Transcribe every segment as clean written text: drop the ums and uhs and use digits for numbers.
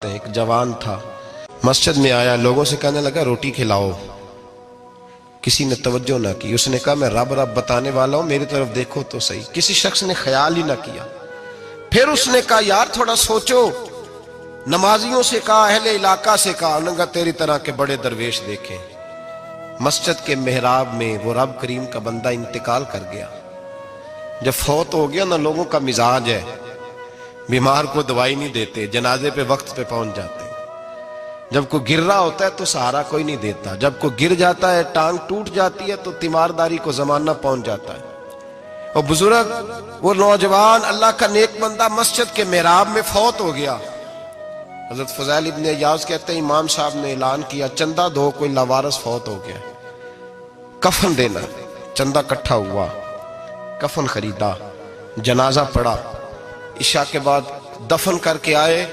ایک جوان تھا، مسجد میں آیا، لوگوں سے کہنے لگا روٹی کھلاؤ۔ کسی نے توجہ نہ کی۔ اس نے کہا میں رب رب بتانے والا ہوں، میری طرف دیکھو تو صحیح۔ کسی شخص نے خیال ہی نہ کیا۔ پھر اس نے کہا یار تھوڑا سوچو۔ نمازیوں سے کہا، اہل علاقہ سے کہا، انہوں نے کہا تیری طرح کے بڑے درویش دیکھیں۔ مسجد کے محراب میں وہ رب کریم کا بندہ انتقال کر گیا۔ جب فوت ہو گیا نا، لوگوں کا مزاج ہے، بیمار کو دوائی نہیں دیتے، جنازے پہ وقت پہ پہنچ جاتے ہیں۔ جب کوئی گر رہا ہوتا ہے تو سہارا کوئی نہیں دیتا، جب کوئی گر جاتا ہے، ٹانگ ٹوٹ جاتی ہے تو تیمارداری کو زمانہ پہنچ جاتا ہے۔ اور بزرگ، وہ نوجوان اللہ کا نیک بندہ مسجد کے محراب میں فوت ہو گیا۔ حضرت فضیل ابن عیاض کہتے ہیں امام صاحب نے اعلان کیا چندہ دو، کوئی لاوارث فوت ہو گیا، کفن دینا۔ چندہ اکٹھا ہوا، کفن خریدا، جنازہ پڑا، عشاء کے بعد دفن کر کے آئے۔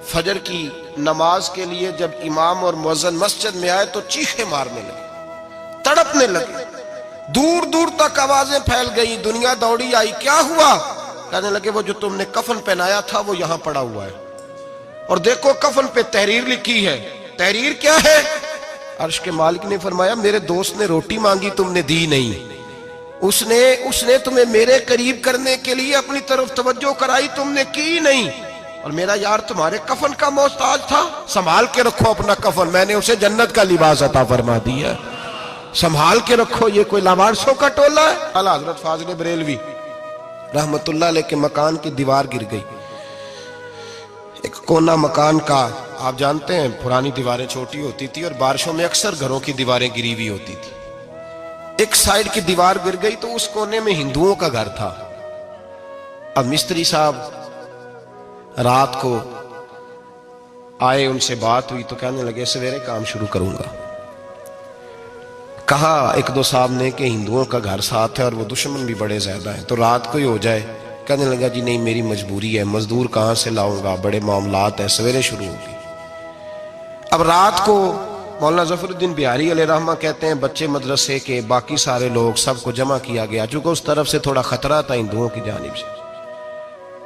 فجر کی نماز کے لیے جب امام اور مؤذن مسجد میں آئے تو چیخیں مارنے لگے، تڑپنے لگے، دور دور تک آوازیں پھیل گئی، دنیا دوڑی آئی۔ کیا ہوا؟ کہنے لگے وہ جو تم نے کفن پہنایا تھا وہ یہاں پڑا ہوا ہے، اور دیکھو کفن پہ تحریر لکھی ہے۔ تحریر کیا ہے؟ عرش کے مالک نے فرمایا میرے دوست نے روٹی مانگی، تم نے دی نہیں۔ اس نے تمہیں میرے قریب کرنے کے لیے اپنی طرف توجہ کرائی، تم نے کی نہیں، اور میرا یار تمہارے کفن کا محتاج تھا، سنبھال کے رکھو اپنا کفن، میں نے اسے جنت کا لباس عطا فرما دیا، سنبھال کے رکھو، یہ کوئی لاوارثوں کا ٹولہ ہے۔ اعلیٰ حضرت فاضل بریلوی رحمت اللہ علیہ کے مکان کی دیوار گر گئی۔ ایک کونا مکان کا، آپ جانتے ہیں پرانی دیواریں چھوٹی ہوتی تھی اور بارشوں میں اکثر گھروں کی دیواریں گری ہوئی ہوتی تھی۔ ایک سائیڈ کی دیوار گر گئی تو اس کونے میں ہندوؤں کا گھر تھا۔ اب مستری صاحب رات کو آئے، ان سے بات ہوئی تو کہنے لگے سویرے کام شروع کروں گا۔ کہا ایک دو صاحب نے کہ ہندوؤں کا گھر ساتھ ہے اور وہ دشمن بھی بڑے زیادہ ہیں، تو رات کو ہی ہو جائے۔ کہنے لگا جی نہیں میری مجبوری ہے، مزدور کہاں سے لاؤں گا، بڑے معاملات ہیں، سویرے شروع ہوگی۔ اب رات کو مولانا ظفر الدین بہاری علیہ رحمہ کہتے ہیں بچے مدرسے کے، باقی سارے لوگ، سب کو جمع کیا گیا، چونکہ اس طرف سے تھوڑا خطرہ تھا ہندوؤں کی جانب سے۔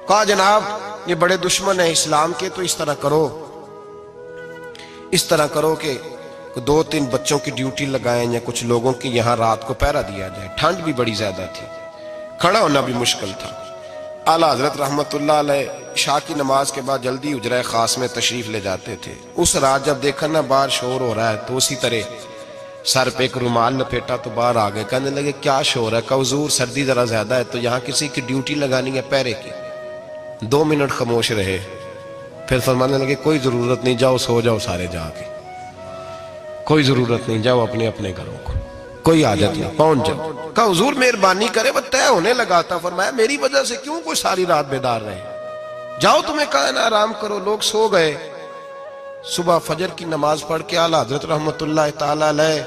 کہا جناب یہ بڑے دشمن ہیں اسلام کے، تو اس طرح کرو کہ دو تین بچوں کی ڈیوٹی لگائیں یا کچھ لوگوں کی یہاں رات کو پہرا دیا جائے، ٹھنڈ بھی بڑی زیادہ تھی، کھڑا ہونا بھی مشکل تھا۔ اعلیٰ حضرت رحمت اللہ علیہ عشاء کی نماز کے بعد جلدی حجرہ خاص میں تشریف لے جاتے تھے۔ اس رات جب دیکھا نا باہر شور ہو رہا ہے تو اسی طرح سر پہ ایک رومال لپیٹا تو باہر آ گئے۔ کہنے لگے کیا شور ہے؟ کہ حضور سردی ذرا زیادہ ہے تو یہاں کسی کی ڈیوٹی لگانی ہے پہرے کی۔ 2 منٹ خاموش رہے، پھر فرمانے لگے کوئی ضرورت نہیں، جاؤ سو جاؤ سارے جا کے، کوئی ضرورت نہیں، جاؤ اپنے اپنے گھروں کو، کوئی حاجت نہیں، پہنچ جاؤ۔ کہا حضور مہربانی کرے، وہ طے ہونے لگا تھا۔ فرمایا میری وجہ سے کیوں کوئی ساری رات بیدار رہے، جاؤ تمہیں کہا نا آرام کرو۔ لوگ سو گئے۔ صبح فجر کی نماز پڑھ کے اعلیٰ حضرت رحمت اللہ تعالی علیہ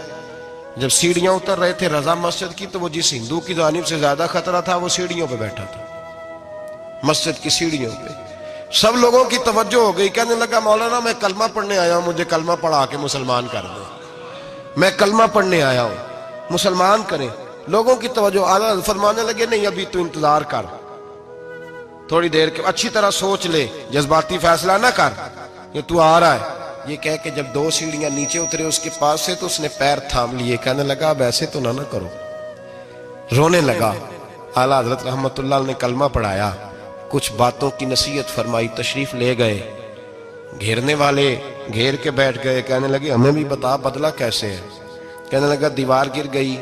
جب سیڑھیاں اتر رہے تھے رضا مسجد کی، تو وہ جس ہندو کی جانب سے زیادہ خطرہ تھا وہ سیڑھیوں پہ بیٹھا تھا، مسجد کی سیڑھیوں پہ۔ سب لوگوں کی توجہ ہو گئی۔ کہنے لگا مولانا میں کلمہ پڑھنے آیا ہوں، مجھے کلمہ پڑھا کے مسلمان کر دیں، میں کلمہ پڑھنے آیا ہوں، مسلمان کریں۔ لوگوں کی توجہ، اعلیٰ فرمانے لگے نہیں ابھی تو انتظار کر، تھوڑی دیر کے اچھی طرح سوچ لے، جذباتی فیصلہ نہ کر کہ تو آ رہا ہے۔ یہ کہہ کے جب 2 سیڑھیاں نیچے اترے اس کے پاس سے تو اس نے پیر تھام لیے۔ کہنے لگا اب ایسے تو نہ کرو، رونے لگا۔ اعلیٰ حضرت رحمت اللہ نے کلمہ پڑھایا، کچھ باتوں کی نصیحت فرمائی، تشریف لے گئے۔ گھیرنے والے گھیر کے بیٹھ گئے، کہنے لگے ہمیں بھی بتا بدلہ کیسے ہے۔ کہنے لگا دیوار گر گئی،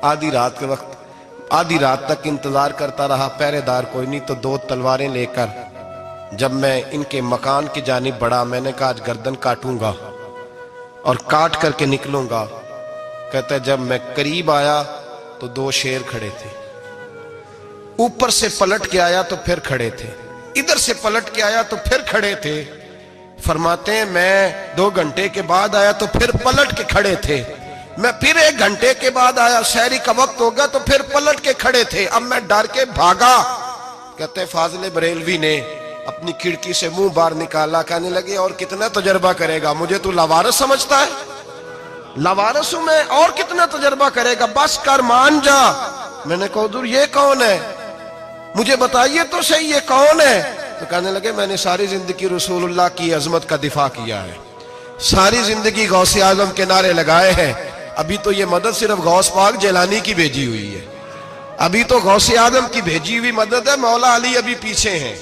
آدھی رات کے وقت، آدھی رات تک انتظار کرتا رہا، پہرے دار کوئی نہیں، تو 2 تلواریں لے کر جب میں ان کے مکان کی جانب بڑھا، میں نے کہا آج گردن کاٹوں گا اور کاٹ کر کے نکلوں گا۔ کہتا ہے جب میں قریب آیا تو 2 شیر کھڑے تھے، اوپر سے پلٹ کے آیا تو پھر کھڑے تھے، ادھر سے پلٹ کے آیا تو پھر کھڑے تھے۔ فرماتے ہیں میں 2 گھنٹے کے بعد آیا تو پھر پلٹ کے کھڑے تھے، میں پھر 1 گھنٹے کے بعد آیا، سحری کا وقت ہو گیا تو پھر پلٹ کے کھڑے تھے، اب میں ڈر کے بھاگا۔ کہتے ہیں فاضل بریلوی نے اپنی کھڑکی سے منہ باہر نکالا، کہنے لگے اور کتنا تجربہ کرے گا، مجھے تو لاوارث سمجھتا ہے، لاوارث ہوں میں، اور کتنا تجربہ کرے گا، بس کر مان جا۔ میں نے کہا حضور یہ کون ہے، مجھے بتائیے تو صحیح یہ کون ہے۔ تو کہنے لگے میں نے ساری زندگی رسول اللہ کی عظمت کا دفاع کیا ہے، ساری زندگی غوث اعظم کے نعرے لگائے ہیں، ابھی تو یہ مدد صرف غوث پاک جیلانی کی بھیجی ہوئی ہے، ابھی تو غوث اعظم کی بھیجی ہوئی مدد ہے، مولا علی ابھی پیچھے ہیں،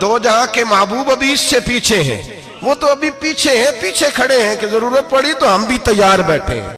دو جہاں کے محبوب ابھی اس سے پیچھے ہیں، وہ تو ابھی پیچھے ہیں، پیچھے کھڑے ہیں کہ ضرورت پڑی تو ہم بھی تیار بیٹھے ہیں۔